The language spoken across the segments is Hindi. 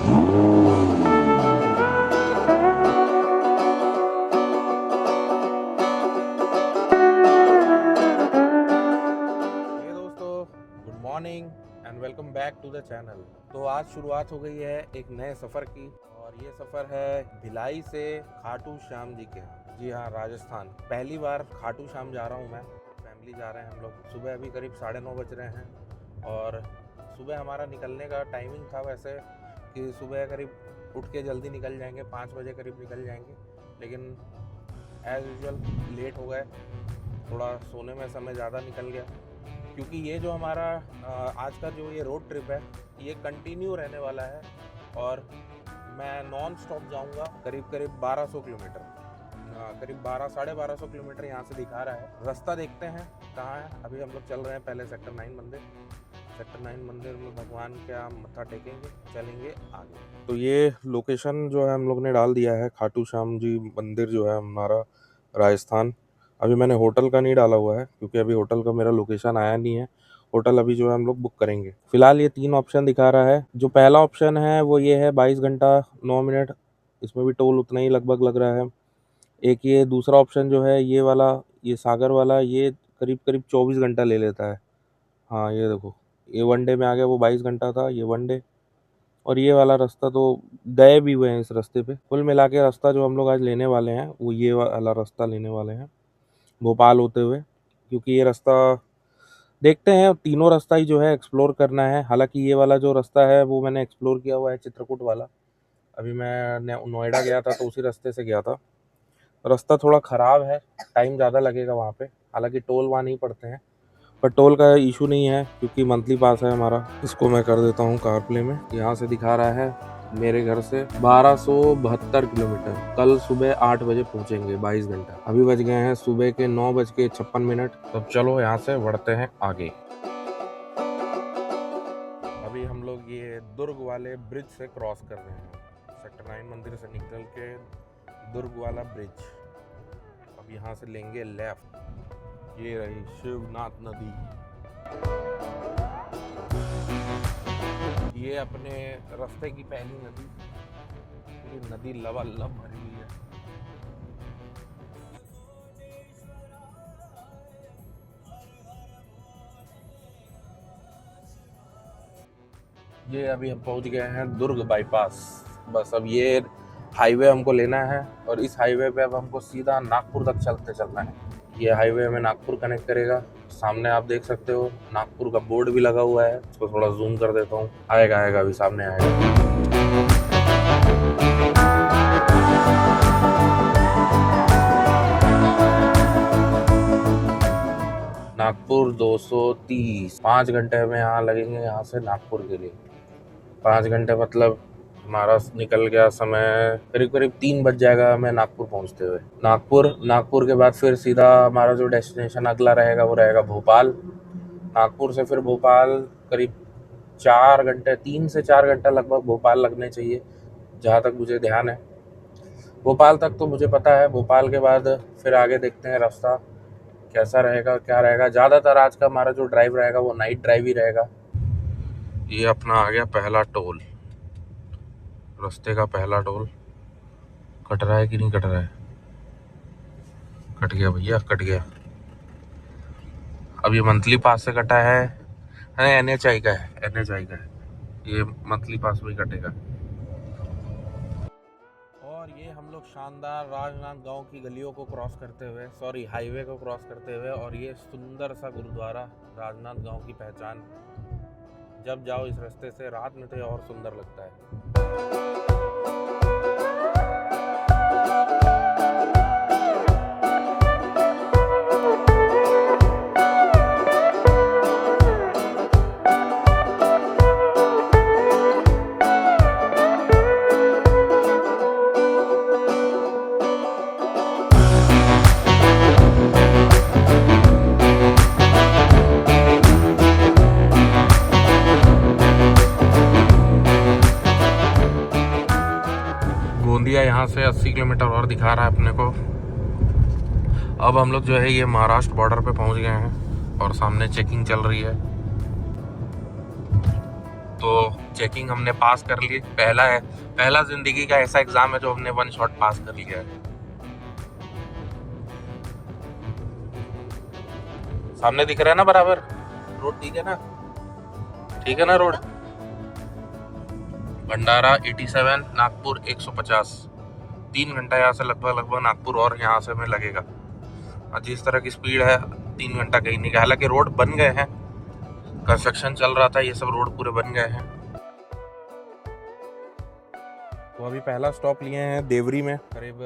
Good morning and welcome back to the channel. तो आज शुरुआत हो गई है एक नए सफ़र की, और ये सफ़र है भिलाई से खाटू श्याम जी के यहाँ। जी हाँ, राजस्थान। पहली बार खाटू श्याम जा रहा हूँ मैं, फैमिली जा रहे हैं हम लोग। सुबह अभी करीब 9:30 बज रहे हैं, और सुबह हमारा निकलने का टाइमिंग था वैसे कि सुबह करीब उठ के जल्दी निकल जाएंगे, 5 बजे करीब निकल जाएंगे, लेकिन एज़ यूजुअल लेट हो गए। थोड़ा सोने में समय ज़्यादा निकल गया, क्योंकि ये जो हमारा आज का जो ये रोड ट्रिप है ये कंटिन्यू रहने वाला है, और मैं नॉन स्टॉप जाऊंगा करीब 1200 किलोमीटर, करीब 1200-1250 किलोमीटर यहाँ से दिखा रहा है। रास्ता देखते हैं कहाँ है। अभी हम लोग चल रहे हैं पहले सेक्टर 9 मंदिर। सेक्टर 9 मंदिर में भगवान का मत्था टेकेंगे, चलेंगे आगे। तो ये लोकेशन जो है हम लोग ने डाल दिया है, खाटू श्याम जी मंदिर जो है हमारा, राजस्थान। अभी मैंने होटल का नहीं डाला हुआ है, क्योंकि अभी होटल का मेरा लोकेशन आया नहीं है। होटल अभी जो है हम लोग बुक करेंगे। फिलहाल ये 3 ऑप्शन दिखा रहा है। जो पहला ऑप्शन है वो ये है 22 घंटा 9 मिनट, इसमें भी टोल उतना ही लगभग लग रहा है। एक ये दूसरा ऑप्शन जो है ये वाला, ये सागर वाला, ये करीब 24 घंटा ले लेता है। हाँ ये देखो, ये वनडे में आ गया, वो 22 घंटा था, ये वनडे। और ये वाला रास्ता तो गए भी हुए हैं इस रास्ते पे। कुल मिला के रास्ता जो हम लोग आज लेने वाले हैं वो ये वाला रास्ता लेने वाले हैं, भोपाल होते हुए, क्योंकि ये रास्ता देखते हैं, तीनों रास्ता ही जो है एक्सप्लोर करना है। हालांकि ये वाला जो रास्ता है वो मैंने एक्सप्लोर किया हुआ है, चित्रकूट वाला। अभी मैं नोएडा गया था तो उसी रास्ते से गया था। रास्ता थोड़ा ख़राब है, टाइम ज़्यादा लगेगा वहाँ पे। हालांकि टोल वहाँ नहीं पड़ते हैं, पर टोल का इशू नहीं है क्योंकि मंथली पास है हमारा। इसको मैं कर देता हूँ कार प्ले में। यहाँ से दिखा रहा है मेरे घर से 1272 किलोमीटर। कल सुबह 8 बजे पहुँचेंगे, 22 घंटा। अभी बज गए हैं सुबह के 9:56। तो चलो यहाँ से बढ़ते हैं आगे। अभी हम लोग ये दुर्ग वाले ब्रिज से क्रॉस कर रहे हैं, सेक्टर 9 मंदिर से निकल के दुर्ग वाला ब्रिज। अब यहाँ से लेंगे लेफ्ट। ये रही शिवनाथ नदी। ये अपने रास्ते की पहली नदी। पूरी नदी लबालब भरी हुई है। ये अभी हम पहुंच गए हैं दुर्ग बाईपास। बस अब ये हाईवे हमको लेना है, और इस हाईवे पे अब हमको सीधा नागपुर तक चलना है। ये हाईवे हमें नागपुर कनेक्ट करेगा। सामने आप देख सकते हो नागपुर का बोर्ड भी लगा हुआ है। इसको थोड़ा जूम कर देता हूँ। आएगा अभी सामने आएगा। नागपुर 230। 5 घंटे हमें यहाँ लगेंगे, यहाँ से नागपुर के लिए 5 घंटे, मतलब हमारा निकल गया समय करीब 3 बज जाएगा हमें नागपुर पहुँचते हुए। नागपुर के बाद फिर सीधा हमारा जो डेस्टिनेशन अगला रहेगा वो रहेगा भोपाल। नागपुर से फिर भोपाल करीब 4 घंटे, 3 से 4 घंटा लगभग भोपाल लगने चाहिए, जहाँ तक मुझे ध्यान है। भोपाल तक तो मुझे पता है। भोपाल के बाद फिर आगे देखते हैं रास्ता कैसा रहेगा, क्या रहेगा। ज़्यादातर आज का हमारा जो ड्राइव रहेगा वो नाइट ड्राइव ही रहेगा। ये अपना आ गया पहला टोल, रास्ते का पहला टोल। कट रहा है कि नहीं कट रहा है? कट गया भैया, कट गया। अब ये मंथली पास से कटा है, NHI का है, NHI का है। ये मंथली पास में ही कटेगा। और ये हम लोग शानदार राजनांदगांव की गलियों को क्रॉस करते हुए, सॉरी हाईवे को क्रॉस करते हुए, और ये सुंदर सा गुरुद्वारा राजनांदगांव की पहचान। जब जाओ इस रास्ते से रात में तो ये और सुंदर लगता है। यहाँ से 80 किलोमीटर और दिखा रहा है अपने को। अब हम लोग जो है ये महाराष्ट्र बॉर्डर पे पहुंच गए हैं, और सामने चेकिंग चल रही है। तो चेकिंग हमने पास कर ली। पहला जिंदगी का ऐसा एग्जाम है जो हमने वन शॉट पास कर लिया है। सामने दिख रहा है ना बराबर रोड? ठीक है ना? ठीक है ना रोड? भंडारा 87, नागपुर 150। 3 घंटा यहाँ से लगभग नागपुर और यहाँ से हमें लगेगा। और जिस तरह की स्पीड है 3 घंटा कहीं नहीं गया। हालांकि रोड बन गए हैं, कंस्ट्रक्शन चल रहा था, ये सब रोड पूरे बन गए हैं। तो अभी पहला स्टॉप लिए हैं देवरी में, करीब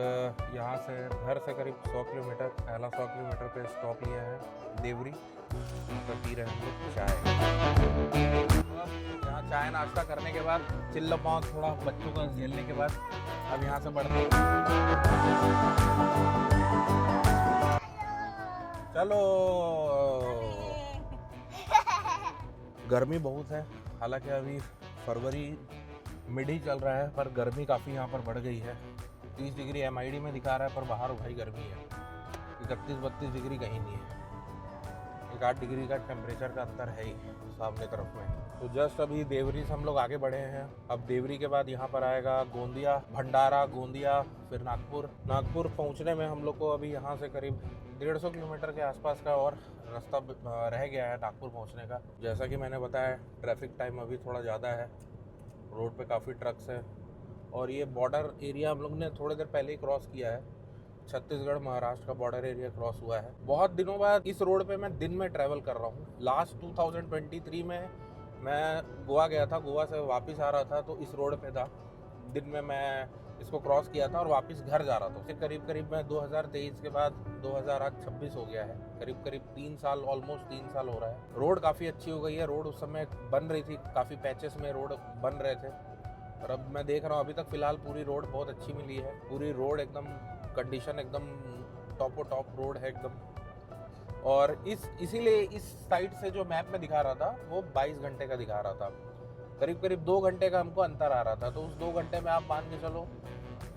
यहाँ से घर से करीब 100 किलोमीटर। पहला 100 किलोमीटर पे स्टॉप लिया है देवरी। तो पी रहे हैं हम लोग चाय। यहाँ चाय नाश्ता करने के बाद चिल्ला पाँव थोड़ा बच्चों का झेलने के बाद अब यहाँ से बढ़ते हैं। चलो। गर्मी बहुत है, हालांकि अभी फरवरी मिड ही चल रहा है, पर गर्मी काफ़ी यहाँ पर बढ़ गई है। 30 डिग्री MID में दिखा रहा है, पर बाहर भाई गर्मी है। 31-32 डिग्री कहीं नहीं है। 1-8 डिग्री का टेम्परेचर का अंतर है ही सामने तरफ में। तो जस्ट अभी देवरी से हम लोग आगे बढ़े हैं। अब देवरी के बाद यहाँ पर आएगा गोंदिया, भंडारा, गोंदिया, फिर नागपुर। नागपुर पहुँचने में हम लोग को अभी यहाँ से करीब 150 किलोमीटर के आसपास का और रास्ता रह गया है नागपुर पहुँचने का। जैसा कि मैंने बताया, ट्रैफिक टाइम अभी थोड़ा ज़्यादा है, रोड पे काफ़ी ट्रक्स हैं। और ये बॉर्डर एरिया हम लोग ने थोड़ी देर पहले ही क्रॉस किया है। छत्तीसगढ़ महाराष्ट्र का बॉर्डर एरिया क्रॉस हुआ है। बहुत दिनों बाद इस रोड पे मैं दिन में ट्रैवल कर रहा हूँ। लास्ट 2023 में मैं गोवा गया था, गोवा से वापस आ रहा था तो इस रोड पे था। दिन में मैं इसको क्रॉस किया था और वापस घर जा रहा था। फिर करीब मैं 2023 के बाद 2026 हो गया है, करीब 3 साल, ऑलमोस्ट 3 साल हो रहा है। रोड काफ़ी अच्छी हो गई है। रोड उस समय बन रही थी, काफ़ी पैचेस में रोड बन रहे थे, और अब मैं देख रहा हूँ अभी तक फ़िलहाल पूरी रोड बहुत अच्छी मिली है। पूरी रोड एकदम कंडीशन एकदम टॉप रोड है एकदम। और इसीलिए इस साइड से जो मैप में दिखा रहा था वो 22 घंटे का दिखा रहा था। करीब 2 घंटे का हमको अंतर आ रहा था। तो उस 2 घंटे में आप मान के चलो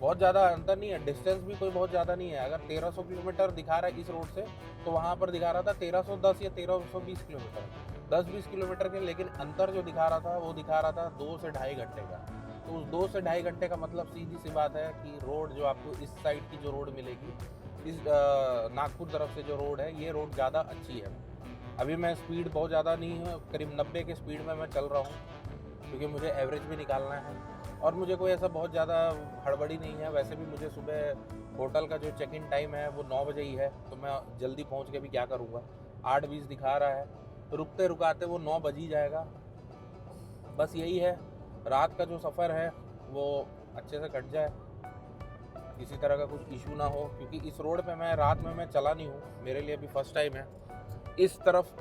बहुत ज़्यादा अंतर नहीं है, डिस्टेंस भी कोई बहुत ज़्यादा नहीं है। अगर 1300 किलोमीटर दिखा रहा है इस रोड से, तो वहाँ पर दिखा रहा था 1310 या 1320 किलोमीटर, 10-20 किलोमीटर के। लेकिन अंतर जो दिखा रहा था वो दिखा रहा था 2 से ढाई घंटे का। तो उस 2 से ढाई घंटे का मतलब सीधी सी बात है कि रोड जो आपको इस साइड की जो रोड मिलेगी, इस नागपुर तरफ से जो रोड है, ये रोड ज़्यादा अच्छी है। अभी मैं स्पीड बहुत ज़्यादा नहीं है, करीब 90 के स्पीड में मैं चल रहा हूँ, क्योंकि मुझे एवरेज भी निकालना है। और मुझे कोई ऐसा बहुत ज़्यादा हड़बड़ी नहीं है। वैसे भी मुझे सुबह होटल का जो चेक इन टाइम है वो 9 बजे ही है, तो मैं जल्दी पहुँच के भी क्या करूँगा। 8:20 दिखा रहा है, तो रुकते रुकाते वो 9 बज ही जाएगा। बस यही है, रात का जो सफ़र है वो अच्छे से कट जाए, किसी तरह का कुछ इशू ना हो। क्योंकि इस रोड पे मैं रात में मैं चला नहीं हूँ, मेरे लिए अभी फर्स्ट टाइम है। इस तरफ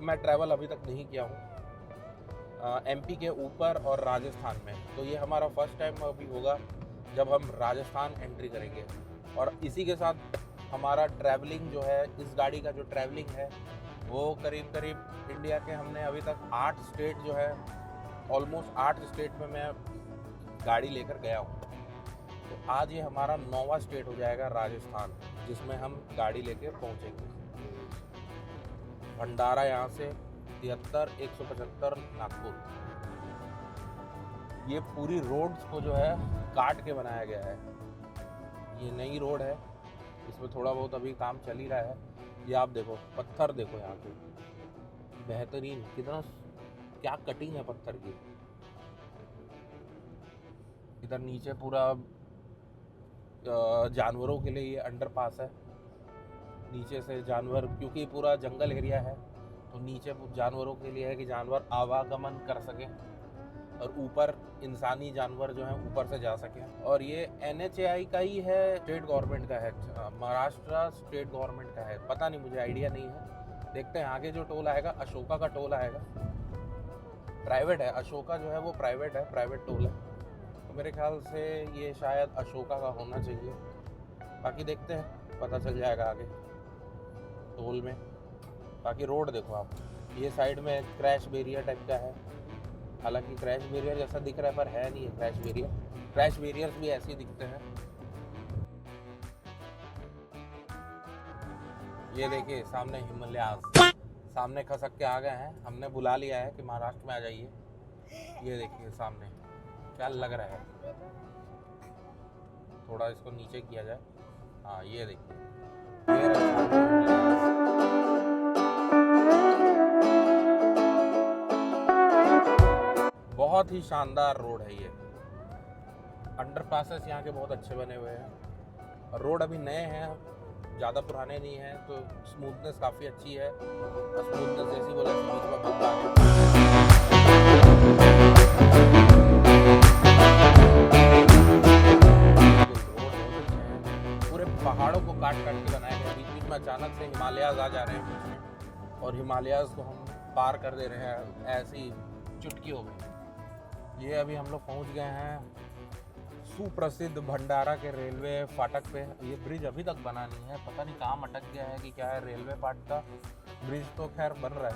मैं ट्रैवल अभी तक नहीं किया हूँ, MP के ऊपर और राजस्थान में। तो ये हमारा फर्स्ट टाइम अभी होगा जब हम राजस्थान एंट्री करेंगे। और इसी के साथ हमारा ट्रैवलिंग जो है, इस गाड़ी का जो ट्रैवलिंग है वो करीब इंडिया के हमने अभी तक 8 स्टेट जो है, ऑलमोस्ट 8 स्टेट में मैं गाड़ी लेकर गया हूँ। तो आज ये हमारा 9वां स्टेट हो जाएगा राजस्थान, जिसमें हम गाड़ी लेके पहुँचेंगे। भंडारा यहाँ से 73, 175 नागपुर। ये पूरी रोड्स को जो है काट के बनाया गया है। ये नई रोड है, इसमें थोड़ा बहुत अभी काम चल ही रहा है। ये आप देखो, पत्थर देखो यहाँ पे, बेहतरीन, कितना क्या कटिंग है पत्थर की। इधर नीचे पूरा जानवरों के लिए ये अंडरपास है। नीचे से जानवर, क्योंकि पूरा जंगल एरिया है, तो नीचे जानवरों के लिए है कि जानवर आवागमन कर सकें, और ऊपर इंसानी जानवर जो हैं ऊपर से जा सकें। और ये NHAI का ही है, स्टेट गवर्नमेंट का है, महाराष्ट्र स्टेट गवर्नमेंट का है। पता नहीं, मुझे आइडिया नहीं है। देखते हैं आगे जो टोल आएगा, अशोका का टोल आएगा। प्राइवेट है अशोका जो है, वो प्राइवेट है, प्राइवेट टोल है। तो मेरे ख्याल से ये शायद अशोका का होना चाहिए। बाकी देखते हैं, पता चल जाएगा आगे टोल में। बाकी रोड देखो आप, ये साइड में क्रैश बैरियर टाइप का है। हालांकि क्रैश बैरियर जैसा दिख रहा है, पर है नहीं है क्रैश बैरियर। क्रैश बैरियर्स भी ऐसे ही दिखते हैं। ये देखिए सामने हिमालयास, सामने खसक के आ गए हैं। हमने बुला लिया है कि महाराष्ट्र में आ जाइए। ये देखिए सामने क्या लग रहा है, थोड़ा इसको नीचे किया जाए। हाँ ये देखिए, ये रहा सामने हिमालयाज़। बहुत ही शानदार रोड है ये। अंडर पासेस यहाँ के बहुत अच्छे बने हुए हैं। रोड अभी नए हैं, ज़्यादा पुराने नहीं हैं, तो स्मूथनेस काफ़ी अच्छी है। स्मूथनेस जैसी बोला बीच में बंद आ गया। पूरे पहाड़ों को काट काट के बनाए गए, बीच बीच में अचानक से हिमालयाज़ आ जा रहे हैं बीच में, और हिमालयाज़ को हम पार कर दे रहे हैं ऐसी चुटकियों में। ये अभी हम लोग पहुंच गए हैं सुप्रसिद्ध भंडारा के रेलवे फाटक पे। ये ब्रिज अभी तक बना नहीं है, पता नहीं कहाँ अटक गया है कि क्या है। रेलवे पार्ट का ब्रिज तो खैर बन रहा है,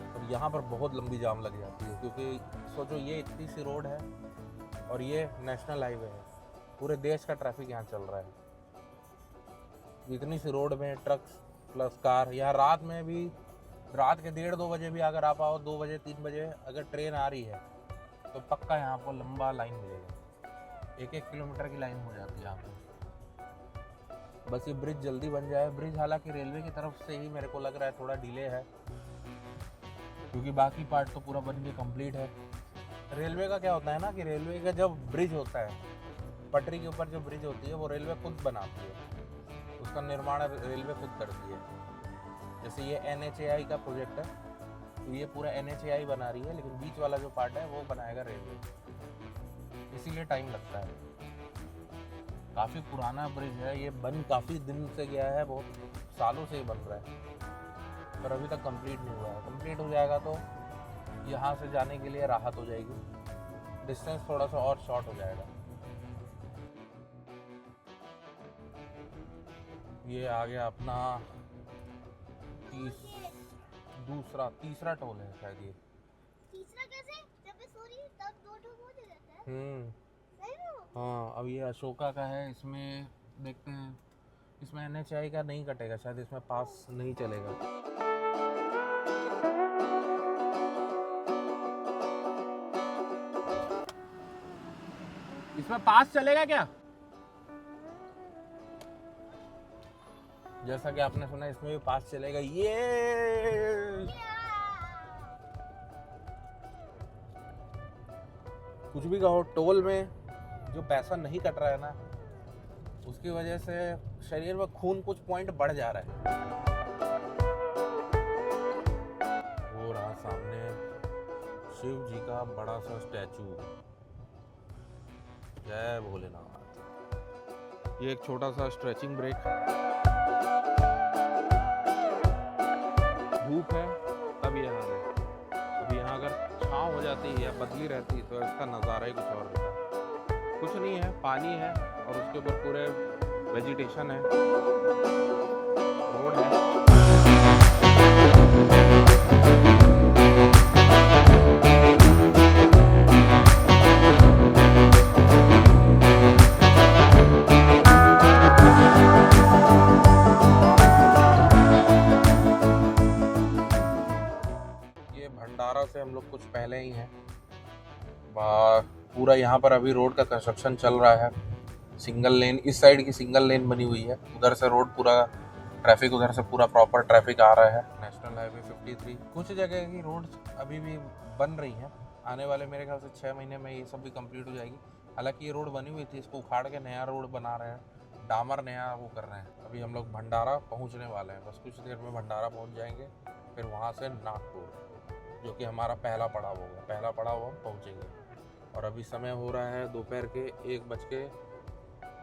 और यहाँ पर बहुत लंबी जाम लग जाती है, क्योंकि सोचो ये इतनी सी रोड है और ये नेशनल हाईवे है, पूरे देश का ट्रैफिक यहाँ चल रहा है। इतनी सी रोड में ट्रक्स प्लस कार। यहाँ रात में भी, रात के 1:30-2 बजे भी अगर आप आओ, 2 बजे 3 बजे अगर ट्रेन आ रही है तो पक्का यहाँ पर लंबा लाइन मिलेगा, 1-1 किलोमीटर की लाइन हो जाती है यहाँ पे। बस ये ब्रिज जल्दी बन जाए। ब्रिज हालांकि रेलवे की तरफ से ही मेरे को लग रहा है थोड़ा डिले है, क्योंकि बाकी पार्ट तो पूरा बन के कंप्लीट है। रेलवे का क्या होता है ना कि रेलवे का जब ब्रिज होता है, पटरी के ऊपर जो ब्रिज होती है वो रेलवे खुद बनाती है, उसका निर्माण रेलवे खुद करती है। जैसे ये NHAI का प्रोजेक्ट है, तो ये पूरा NHAI बना रही है, लेकिन बीच वाला जो पार्ट है वो बनाएगा रेलवे, इसीलिए टाइम लगता है। काफ़ी पुराना ब्रिज है, ये बन काफ़ी दिन से गया है, बहुत सालों से ही बन रहा है, पर अभी तक कंप्लीट नहीं हुआ है। कंप्लीट हो जाएगा तो यहाँ से जाने के लिए राहत हो जाएगी, डिस्टेंस थोड़ा सा और शॉर्ट हो जाएगा। ये आ गया अपना तीसरा टोल है शायद ये। तीसरा कैसे? जब सॉरी तब 2 टोल हो जाता है। सही में? हाँ, अब ये अशोका का है, इसमें देखते हैं। इसमें NHAI का नहीं कटेगा शायद, इसमें पास नहीं चलेगा। इसमें पास चलेगा क्या? जैसा कि आपने सुना इसमें भी पास चलेगा। ये कुछ भी कहो, टोल में जो पैसा नहीं कट रहा है ना, उसकी वजह से शरीर में खून कुछ पॉइंट बढ़ जा रहा है। वो रहा सामने शिव जी का बड़ा सा स्टैचू, जय भोलेनाथ। ये एक छोटा सा स्ट्रेचिंग ब्रेक। धूप है तब ये आ रहे, अब यहाँ अगर छाँव हो जाती है या बदली रहती तो इसका नज़ारा ही कुछ और होता। कुछ नहीं है, पानी है और उसके ऊपर पूरे वेजिटेशन है, रोड है। भंडारा से हम लोग कुछ पहले ही हैं। पूरा यहाँ पर अभी रोड का कंस्ट्रक्शन चल रहा है। सिंगल लेन, इस साइड की सिंगल लेन बनी हुई है, उधर से रोड पूरा ट्रैफिक, उधर से पूरा प्रॉपर ट्रैफिक आ रहा है। नेशनल हाईवे 53 कुछ जगह की रोड अभी भी बन रही है, आने वाले मेरे ख्याल से 6 महीने में ये सब भी कंप्लीट हो जाएगी। हालांकि ये रोड बनी हुई थी, इसको उखाड़ के नया रोड बना रहे हैं, डामर नया वो कर रहे हैं। अभी हम लोग भंडारा पहुँचने वाले हैं, बस कुछ देर में भंडारा पहुँच जाएंगे, फिर वहाँ से नागपुर, जो कि हमारा पहला पड़ाव होगा। पहला पड़ाव हम पहुँचेंगे। और अभी समय हो रहा है दोपहर के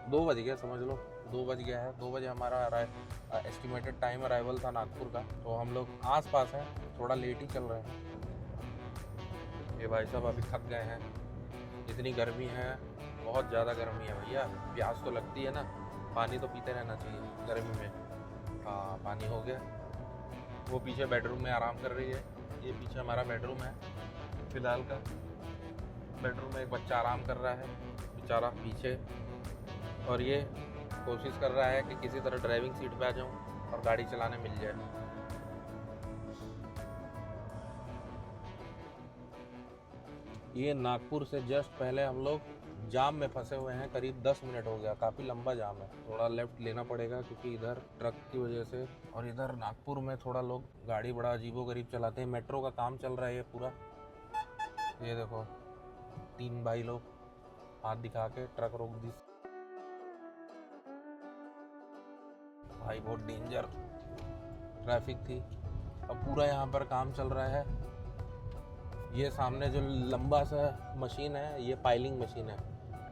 2 बज गए, समझ लो 2 बज गया है। 2 बजे हमारा एस्टिमेटेड टाइम अराइवल था नागपुर का, तो हम लोग आसपास हैं, थोड़ा लेट ही चल रहे हैं। ये भाई साहब अभी थक गए हैं, इतनी गर्मी है, बहुत ज़्यादा गर्मी है भैया। प्यास तो लगती है ना, पानी तो पीते रहना चाहिए गर्मी में। हाँ, पानी हो गया। वो पीछे बेडरूम में आराम कर रही है, ये पीछे हमारा बेडरूम है फिलहाल का। बेडरूम में एक बच्चा आराम कर रहा है बेचारा पीछे, और ये कोशिश कर रहा है कि किसी तरह ड्राइविंग सीट पे आ जाऊं और गाड़ी चलाने मिल जाए। ये नागपुर से जस्ट पहले हम लोग जाम में फंसे हुए हैं, करीब 10 मिनट हो गया, काफ़ी लंबा जाम है। थोड़ा लेफ्ट लेना पड़ेगा क्योंकि इधर ट्रक की वजह से, और इधर नागपुर में थोड़ा लोग गाड़ी बड़ा अजीबोगरीब चलाते हैं। मेट्रो का काम चल रहा है ये पूरा। ये देखो 3 भाई लोग हाथ दिखा के ट्रक रोक दी। भाई बहुत डेंजर ट्रैफिक थी। अब पूरा यहाँ पर काम चल रहा है। ये सामने जो लंबा सा मशीन है, ये पाइलिंग मशीन है,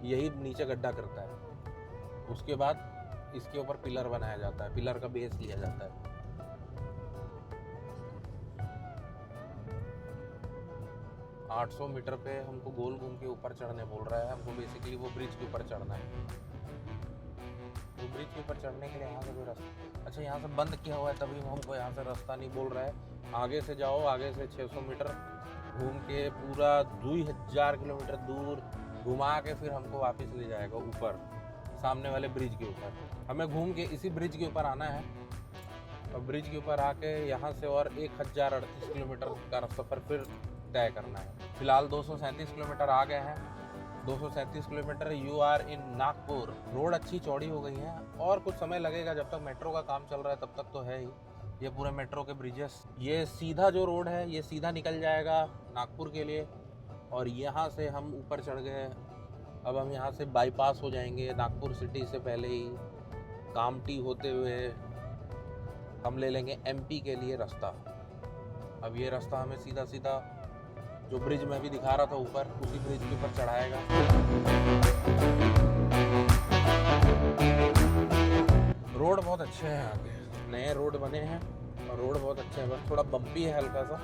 यही नीचे गड्ढा करता है। उसके बाद इसके ऊपर पिलर बनाया जाता है, पिलर का बेस लिया जाता है। 800 मीटर पे हमको गोल घूम के ऊपर चढ़ने बोल रहा है। हमको बेसिकली वो ब्रिज के ऊपर चढ़ना है। वो ब्रिज के ऊपर चढ़ने के लिए यहाँ से कोई रास्ता, अच्छा यहाँ से बंद किया हुआ है, तभी हमको यहाँ से रास्ता नहीं बोल रहा है। आगे से जाओ, आगे से 600 मीटर घूम के पूरा 2000 किलोमीटर दूर घुमा के फिर हमको वापस ले जाएगा ऊपर, सामने वाले ब्रिज के ऊपर। हमें घूम के इसी ब्रिज के ऊपर आना है, और ब्रिज के ऊपर आके यहाँ से और 1038 किलोमीटर का सफ़र फिर तय करना है। फिलहाल 237 किलोमीटर आ गए हैं। 237 kilometre. You are in Nagpur. Road अच्छी चौड़ी हो गई है, और कुछ समय लगेगा, जब तक मेट्रो का काम चल रहा है तब तक तो है ही। ये पूरे मेट्रो के ब्रिजेस, ये सीधा जो रोड है ये सीधा निकल जाएगा नागपुर के लिए, और यहाँ से हम ऊपर चढ़ गए। अब हम यहाँ से बाईपास हो जाएंगे नागपुर सिटी से पहले ही। कामटी होते हुए हम ले लेंगे एमपी के लिए रास्ता। अब ये रास्ता हमें सीधा सीधा जो ब्रिज में भी दिखा रहा था ऊपर, उसी ब्रिज के ऊपर चढ़ाएगा। रोड बहुत अच्छे हैं यहाँ के, नए रोड बने हैं और रोड बहुत अच्छे हैं। बस थोड़ा बम्पी है हल्का सा,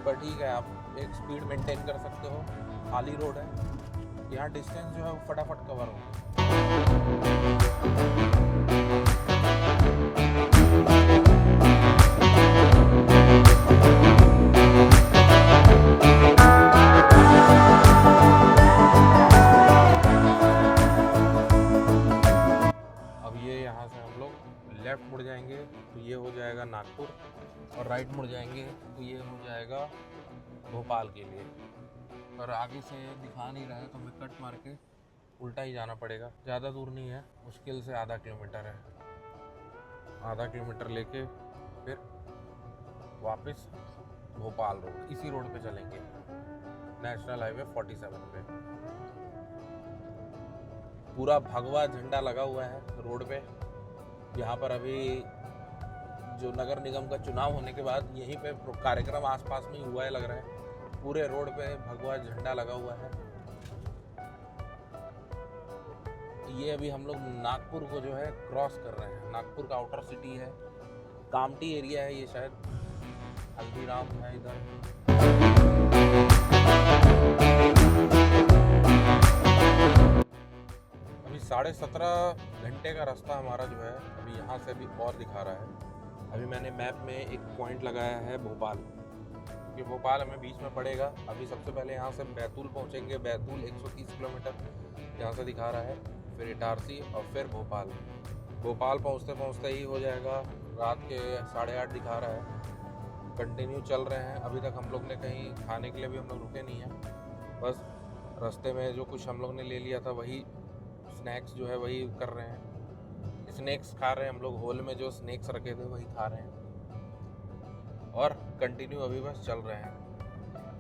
पर ठीक है, आप एक स्पीड मेंटेन कर सकते हो। खाली रोड है यहाँ, डिस्टेंस जो है वो फटाफट कवर हो। अब ये यहाँ से हम लोग लेफ्ट मुड़ जाएंगे तो ये हो जाएगा नागपुर, और राइट मुड़ जाएंगे तो ये हो जाएगा भोपाल के लिए। और आगे से दिखा नहीं रहा है तो हमें कट मार के उल्टा ही जाना पड़ेगा। ज़्यादा दूर नहीं है, मुश्किल से आधा किलोमीटर है। आधा किलोमीटर लेके फिर वापस भोपाल रोड, इसी रोड पे चलेंगे, नेशनल हाईवे 47 पे। पूरा भगवा झंडा लगा हुआ है रोड पे। यहाँ पर अभी जो नगर निगम का चुनाव होने के बाद यहीं पे कार्यक्रम आसपास में ही हुआ है लग रहा है। पूरे रोड पे भगवा झंडा लगा हुआ है। ये अभी हम लोग नागपुर को जो है क्रॉस कर रहे हैं। नागपुर का आउटर सिटी है, कामटी एरिया है ये, शायद हल्दीराम है इधर। अभी 17.5 घंटे का रास्ता हमारा जो है अभी यहाँ से अभी और दिखा रहा है। अभी मैंने मैप में एक पॉइंट लगाया है भोपाल, कि भोपाल हमें बीच में पड़ेगा। अभी सबसे पहले यहाँ से बैतूल पहुँचेंगे। बैतूल 130 किलोमीटर यहाँ से दिखा रहा है, फिर इटारसी और फिर भोपाल। भोपाल पहुँचते पहुँचते ही हो जाएगा रात के 8:30 दिखा रहा है। कंटिन्यू चल रहे हैं। अभी तक हम लोग ने कहीं खाने के लिए भी हम लोग रुके नहीं हैं। बस रास्ते में जो कुछ हम लोग ने ले लिया था वही स्नैक्स जो है वही कर रहे हैं। स्नैक्स खा रहे हैं हम लोग। होल में जो स्नैक्स रखे थे वही खा रहे हैं, और कंटिन्यू अभी बस चल रहे हैं।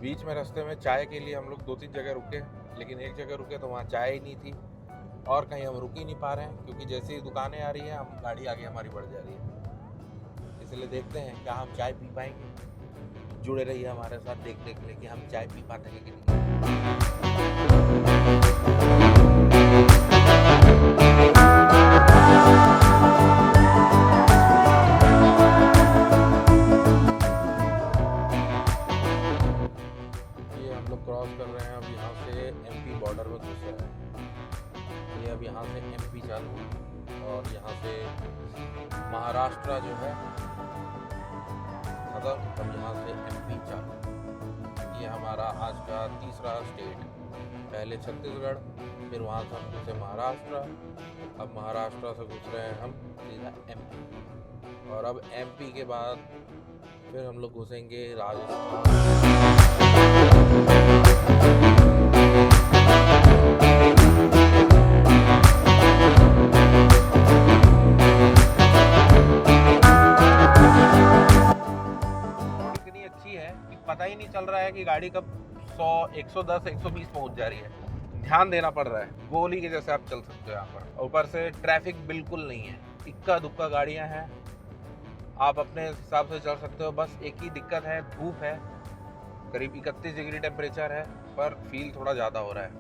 बीच में रास्ते में चाय के लिए हम लोग 2-3 जगह रुके, लेकिन एक जगह रुके तो वहाँ चाय ही नहीं थी, और कहीं हम रुक ही नहीं पा रहे हैं क्योंकि जैसे ही दुकानें आ रही हैं हम गाड़ी आगे हमारी बढ़ जा रही है। इसलिए देखते हैं क्या हम चाय पी पाएंगे। जुड़े रहिए हमारे साथ, देख ले कि हम चाय पी पाते हैं कि नहीं। ये हम लोग क्रॉस कर रहे हैं। अब यहाँ से एमपी बॉर्डर में घुस रहे हैं। ये अब यहाँ से एमपी चालू, और यहाँ से महाराष्ट्र जो है खत्म। अब यहाँ से एमपी चालू। ये हमारा आज का तीसरा स्टेट। पहले छत्तीसगढ़, फिर वहाँ से हम घुसे महाराष्ट्र, अब महाराष्ट्र से घुस रहे हैं हम सीधा एमपी, और अब एमपी के बाद फिर हम लोग घुसेंगे राजस्थान। कि गाड़ी कब 100, 110, 120 पहुंच जा रही है। ध्यान देना पड़ रहा है, गोली के जैसे आप चल सकते हो यहाँ पर। ऊपर से ट्रैफिक बिल्कुल नहीं है, इक्का दुक्का गाड़ियाँ हैं, आप अपने हिसाब से चल सकते हो। बस एक ही दिक्कत है, धूप है, करीब 31 डिग्री टेम्परेचर है, पर फील थोड़ा ज़्यादा हो रहा है।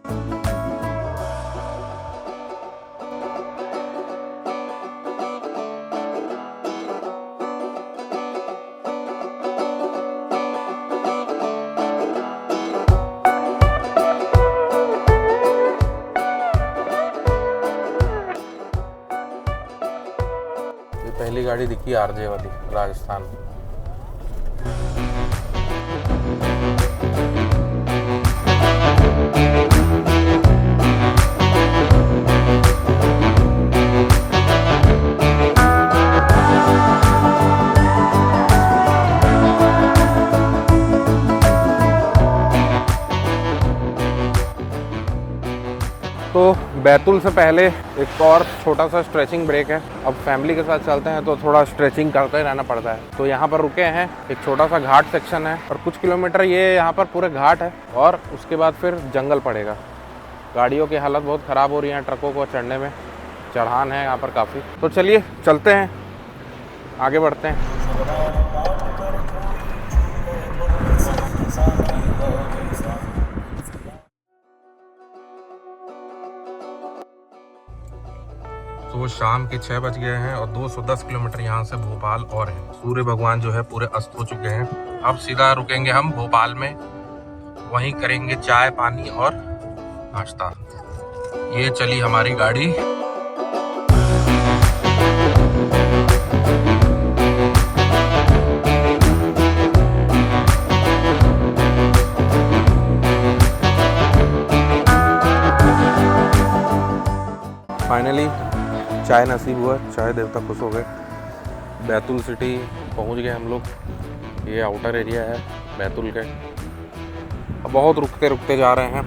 पहली गाड़ी दिखी आरजे वाली, राजस्थान। तो बैतूल से पहले एक और छोटा सा स्ट्रेचिंग ब्रेक है। अब फैमिली के साथ चलते हैं तो थोड़ा स्ट्रेचिंग करते रहना पड़ता है। तो यहाँ पर रुके हैं, एक छोटा सा घाट सेक्शन है और कुछ किलोमीटर ये यहाँ पर पूरे घाट है और उसके बाद फिर जंगल पड़ेगा। गाड़ियों की हालत बहुत ख़राब हो रही है, ट्रकों को चढ़ने में चढ़ान है यहाँ पर काफ़ी। तो चलिए चलते हैं, आगे बढ़ते हैं। तो शाम के 6 बज गए हैं और 210 किलोमीटर यहाँ से भोपाल और है। सूर्य भगवान जो है पूरे अस्त हो चुके हैं। अब सीधा रुकेंगे हम भोपाल में, वहीं करेंगे चाय पानी और नाश्ता। ये चली हमारी गाड़ी। फाइनली चाय नसीब हुआ, चाय देवता खुश हो गए। बैतूल सिटी पहुंच गए हम लोग। ये आउटर एरिया है बैतूल के। अब बहुत रुकते रुकते जा रहे हैं।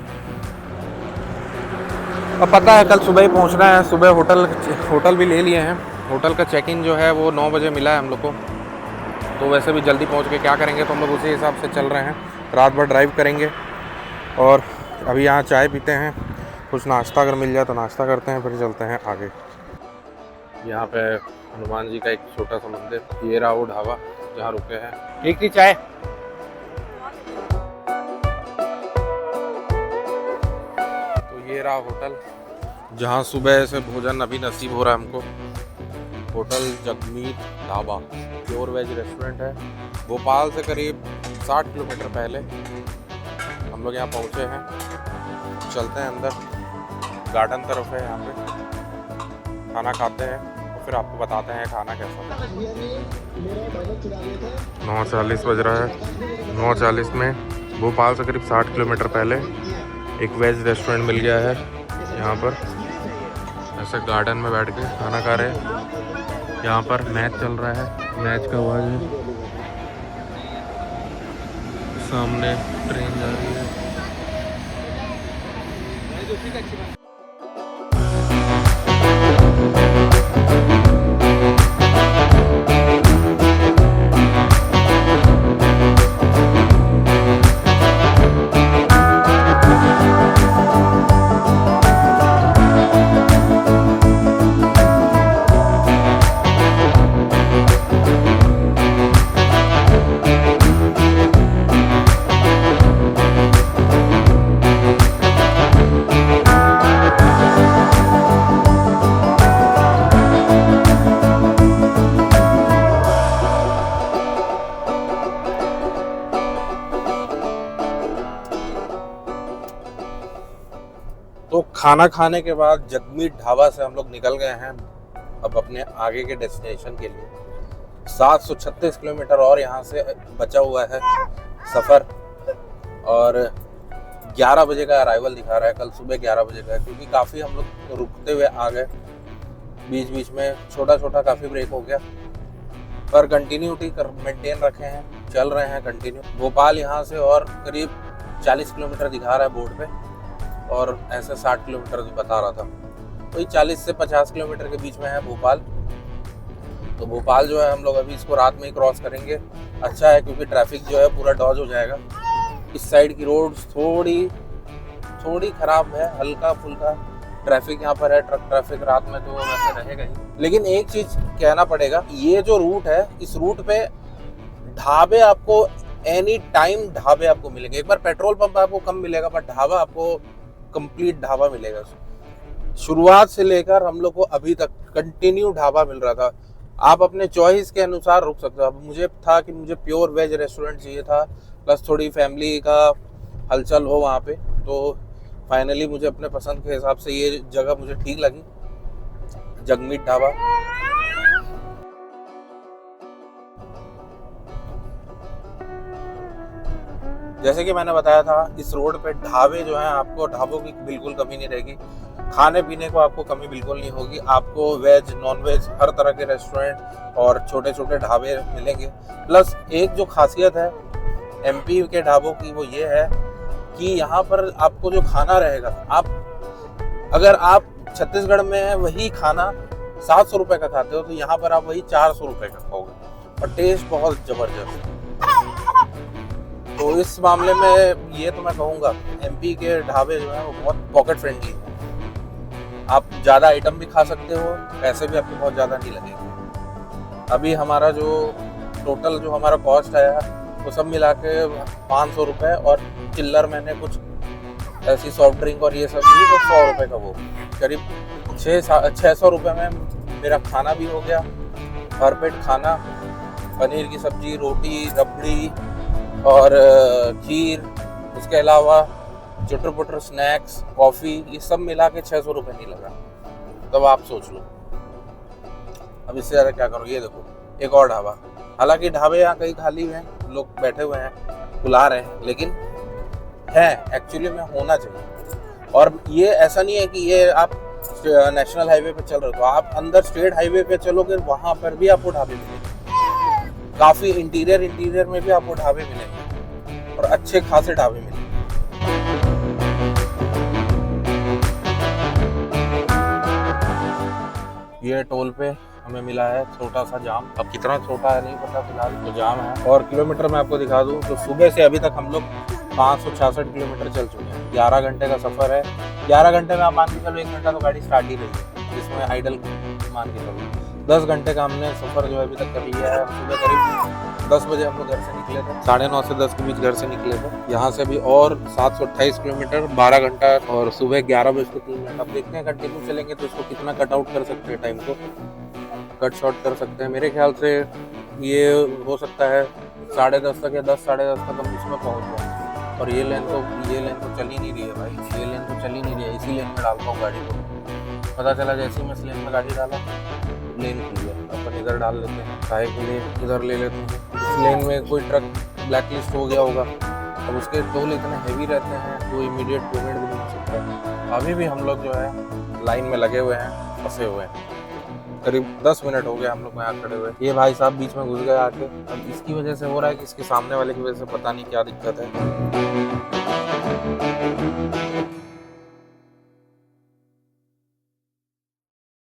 अब पता है कल सुबह ही पहुंचना है। सुबह होटल भी ले लिए हैं। होटल का चेक इन जो है वो 9 बजे मिला है हम लोग को। तो वैसे भी जल्दी पहुंच के क्या करेंगे, तो हम लोग उसी हिसाब से चल रहे हैं। रात भर ड्राइव करेंगे और अभी यहाँ चाय पीते हैं, कुछ नाश्ता अगर मिल जाए तो नाश्ता करते हैं, फिर चलते हैं आगे। यहाँ पे हनुमान जी का एक छोटा सा मंदिर, ये रहा वो ढाबा जहाँ रुके हैं। एक थी चाय। तो ये रहा होटल जहाँ सुबह से भोजन अभी नसीब हो रहा है हमको। Hotel Jagmeet Dhaba, pure veg restaurant है। भोपाल से करीब 60 किलोमीटर पहले हम लोग यहाँ पहुँचे हैं। चलते हैं अंदर, गार्डन तरफ है यहाँ पे। खाना खाते हैं और फिर आपको बताते हैं खाना कैसा। 9:40 बज रहा है। 9:40 में भोपाल से करीब 60 किलोमीटर पहले एक वेज रेस्टोरेंट मिल गया है। यहाँ पर ऐसे गार्डन में बैठ के खाना खा रहे हैं। यहाँ पर मैच चल रहा है, मैच का आवाज़ है। सामने ट्रेन जा रही है। तो खाना खाने के बाद जगमीत ढाबा से हम लोग निकल गए हैं अब अपने आगे के डेस्टिनेशन के लिए। 736 किलोमीटर और यहाँ से बचा हुआ है सफ़र और 11 बजे का अराइवल दिखा रहा है। कल सुबह 11 बजे का है, क्योंकि काफ़ी हम लोग रुकते हुए आ गए। बीच बीच में छोटा छोटा काफ़ी ब्रेक हो गया, पर कंटिन्यूटी मेंटेन रखे हैं, चल रहे हैं कंटिन्यू। भोपाल यहाँ से और करीब 40 किलोमीटर दिखा रहा है बोर्ड पे, और ऐसे 60 किलोमीटर भी बता रहा था। तो 40 से 50 किलोमीटर के बीच में है भोपाल। तो भोपाल जो है हम लोग अभी इसको रात में ही क्रॉस करेंगे। अच्छा है क्योंकि ट्रैफिक जो है पूरा डॉज हो जाएगा। इस साइड की रोड थोड़ी खराब है, हल्का फुल्का ट्रैफिक यहाँ पर है, ट्रक ट्रैफिक रात में तो वैसे रहेगा ही। लेकिन एक चीज कहना पड़ेगा, ये जो रूट है, इस रूट पे ढाबे आपको एनी टाइम ढाबे आपको मिलेंगे। एक बार पेट्रोल पंप आपको कम मिलेगा, पर ढाबा आपको कंप्लीट ढाबा मिलेगा। शुरुआत से लेकर हम लोग को अभी तक कंटिन्यू ढाबा मिल रहा था। आप अपने चॉइस के अनुसार रुक सकते हो। अब मुझे था कि मुझे प्योर वेज रेस्टोरेंट चाहिए था, प्लस थोड़ी फैमिली का हलचल हो वहाँ पे, तो फाइनली मुझे अपने पसंद के हिसाब से ये जगह मुझे ठीक लगी, जगमीत ढाबा। जैसे कि मैंने बताया था, इस रोड पे ढाबे जो हैं, आपको ढाबों की बिल्कुल कमी नहीं रहेगी। खाने पीने को आपको कमी बिल्कुल नहीं होगी। आपको वेज नॉन वेज हर तरह के रेस्टोरेंट और छोटे छोटे ढाबे मिलेंगे। प्लस एक जो खासियत है एमपी के ढाबों की, वो ये है कि यहाँ पर आपको जो खाना रहेगा, अगर आप छत्तीसगढ़ में वही खाना 700 रुपये का खाते हो, तो यहाँ पर आप वही 400 रुपये का खाओगे, और टेस्ट बहुत जबरदस्त। तो इस मामले में ये तो मैं कहूँगा, एमपी के ढाबे जो हैं वो बहुत पॉकेट फ्रेंडली हैं। आप ज़्यादा आइटम भी खा सकते हो, पैसे भी आपके बहुत ज़्यादा नहीं लगेंगे। अभी हमारा जो टोटल जो हमारा कॉस्ट आया, वो सब मिला के 500 रुपये, और चिल्लर मैंने कुछ ऐसी सॉफ्ट ड्रिंक और ये सब भी, तो 100 रुपये का, वो करीब 600 रुपये में मेरा खाना भी हो गया, भरपेट खाना, पनीर की सब्जी, रोटी, रबड़ी और खीर, उसके अलावा चटर पुटर स्नैक्स, कॉफ़ी, ये सब मिला के 600 रुपये नहीं लगा। तब आप सोच लो, अब इससे ज़्यादा क्या करो। ये देखो एक और ढाबा, हालांकि ढाबे यहाँ कई खाली हैं, लोग बैठे हुए हैं, बुला रहे हैं, लेकिन है एक्चुअली में होना चाहिए। और ये ऐसा नहीं है कि ये आप नेशनल हाईवे पे चल रहे हो, तो आप अंदर स्टेट हाईवे पे चलोगे, वहाँ पर भी आपको ढाबे मिलेंगे। काफ़ी इंटीरियर में भी आपको ढाबे मिलेंगे, और अच्छे खासे ढाबे मिलेंगे। ये टोल पे हमें मिला है छोटा सा जाम। अब कितना छोटा है नहीं पता, फिलहाल तो जाम है। और किलोमीटर मैं आपको दिखा दूं तो सुबह से अभी तक हम लोग 566 किलोमीटर चल चुके हैं। 11 घंटे का सफ़र है। 11 घंटे में आप मान के चलो 1 घंटा तो गाड़ी स्टार्ट ही रही है, जिसमें आइडल मान के चलो 10 घंटे का हमने सफ़र जो है अभी तक कर लिया है। सुबह करीब 10 बजे हम लोग घर से निकले थे, 9:30 से 10 के बीच घर से निकले थे। यहाँ से भी और 728 किलोमीटर, 12 घंटा, और सुबह 11 बजे से 3 घंटा। अब देखते हैं कंटिन्यू चलेंगे तो इसको कितना कट आउट कर सकते हैं, टाइम को कट शॉर्ट कर सकते हैं। मेरे ख्याल से ये हो सकता है 10:30 तक या 10 साढ़े 10 तक हम इसमें पहुँच जाएँ। और ये लेन तो चल ही नहीं रही है भाई, ये लेन तो चल ही नहीं रही है। इसी लेन में डालता हूँ गाड़ी को। पता चला जैसे ही मैं इस लेन में गाड़ी डाला, लेन खुल गया। अपन इधर डाल लेते हैं, काहे के लिए इधर ले लेते हैं। इस लेन में कोई ट्रक ब्लैक लिस्ट हो गया होगा, अब उसके टोल इतने हैवी रहते हैं, कोई इमीडिएट पेमेंट भी नहीं हो सकता। अभी भी हम लोग जो है लाइन में लगे हुए हैं, फंसे हुए हैं। करीब 10 मिनट हो गए हम लोग यहाँ खड़े हुए। ये भाई साहब बीच में घुस गए आके। अब इसकी वजह से हो रहा है कि इसके सामने वाले की वजह से पता नहीं क्या दिक्कत है।